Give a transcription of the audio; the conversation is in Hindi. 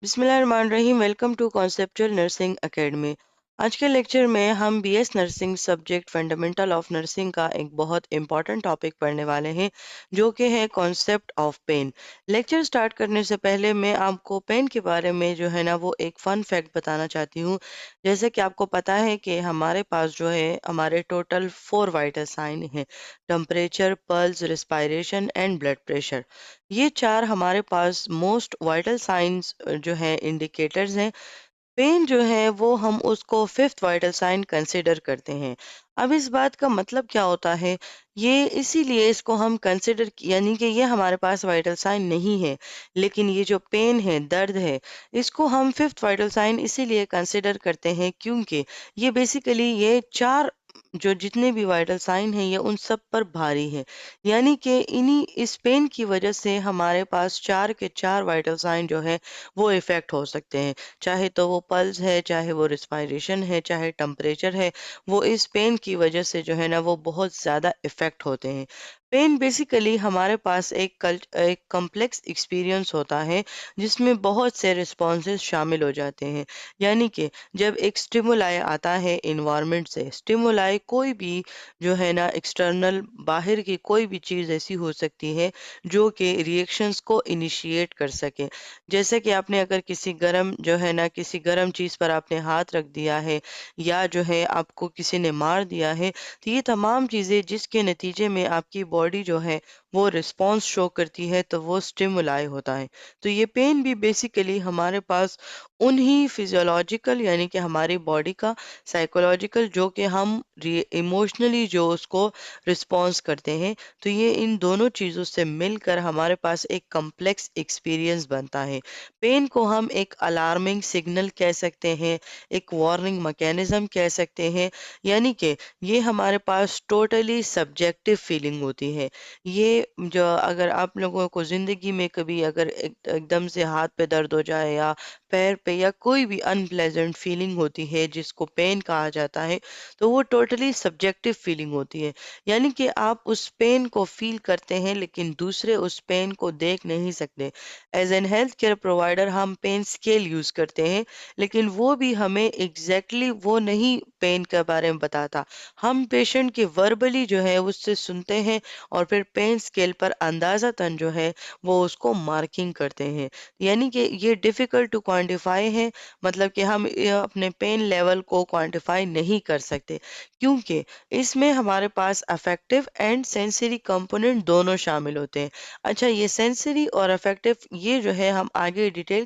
बिस्मिल्लाहिर्रहमानिर्रहीम। Welcome to conceptual nursing academy. आज के लेक्चर में हम BS nursing subject fundamental of nursing का एक बहुत इंपॉर्टेंट टॉपिक पढ़ने वाले हैं, जो कि है concept of pain. Lecture start करने से पहले मैं आपको पेन के बारे में जो है ना वो एक फन फैक्ट बताना चाहती हूँ। जैसे कि आपको पता है कि हमारे पास जो है हमारे टोटल 4 वाइटल साइन हैं: temperature, pulse, respiration and blood pressure. ये 4 हमारे पास मोस्ट वाइटल साइंस जो है इंडिकेटर्स हैं। पेन जो है वो हम उसको फिफ्थ वाइटल साइन कंसिडर करते हैं। अब इस बात का मतलब क्या होता है? ये इसीलिए इसको हम कंसिडर यानी कि ये हमारे पास वाइटल साइन नहीं है, लेकिन ये जो पेन है, दर्द है, इसको हम फिफ्थ वाइटल साइन इसीलिए कंसिडर करते हैं क्योंकि ये बेसिकली ये 4 जो जितने भी वाइटल साइन हैं ये उन सब पर भारी है। यानी कि इन्हीं इस पेन की वजह से हमारे पास 4 के 4 वाइटल साइन जो है वो इफेक्ट हो सकते हैं। चाहे तो वो पल्स है, चाहे वो रिस्पायरेशन है, चाहे टेम्परेचर है, वो इस पेन की वजह से जो है ना वो बहुत ज़्यादा इफ़ेक्ट होते हैं। पेन बेसिकली हमारे पास एक कॉम्प्लेक्स एक्सपीरियंस होता है, जिसमें बहुत से रिस्पॉन्सेज शामिल हो जाते हैं। यानी कि जब एक स्टिमुलाई आता है इन्वायरमेंट से, स्टिमुलाई कोई भी जो है ना एक्सटर्नल बाहर की कोई भी चीज़ ऐसी हो सकती है जो कि रिएक्शंस को इनिशिएट कर सके। जैसे कि आपने अगर किसी गरम जो है ना किसी गरम चीज़ पर आपने हाथ रख दिया है, या जो है आपको किसी ने मार दिया है, तो ये तमाम चीज़ें जिसके नतीजे में आपकी बॉडी जो है वो रिस्पॉन्स शो करती है, तो वो स्टिमुलाई होता है। तो ये पेन भी बेसिकली हमारे पास उन्हीं फिजियोलॉजिकल यानी कि हमारी बॉडी का साइकोलॉजिकल जो कि हम इमोशनली जो उसको रिस्पॉन्स करते हैं, तो ये इन दोनों चीज़ों से मिलकर हमारे पास एक कॉम्प्लेक्स एक्सपीरियंस बनता है। पेन को हम एक अलार्मिंग सिग्नल कह सकते हैं, एक वार्निंग मैकेनिज्म कह सकते हैं। यानी कि ये हमारे पास टोटली सब्जेक्टिव फीलिंग होती है। ये जो अगर आप लोगों को ज़िंदगी में कभी अगर एकदम से हाथ पे दर्द हो जाए या पैर पे या कोई भी अनप्लेजेंट फीलिंग होती है जिसको पेन कहा जाता है, तो वो टोटली सब्जेक्टिव फीलिंग होती है। यानी कि आप उस पेन को फील करते हैं, लेकिन दूसरे उस पेन को देख नहीं सकते। As an health care provider हम पेन स्केल यूज करते हैं, लेकिन वो भी हमें एग्जैक्टली वो नहीं पेन के बारे में बताता। हम पेशेंट के वर्बली जो है उससे सुनते हैं और फिर पेन स्केल पर अंदाज़तन जो है वो उसको मार्किंग करते हैं। यानी कि ये डिफिकल्ट टू क्वांटिफाई है, मतलब कि हम ये अपने पेन लेवल को क्वांटिफाई नहीं कर सकते, क्योंकि इसमें हमारे पास अफेक्टिव एंड सेंसरी कंपोनेंट दोनों शामिल होते हैं। अच्छा, ये सेंसरी और अफेक्टिव ये जो है हम आगे डिटेल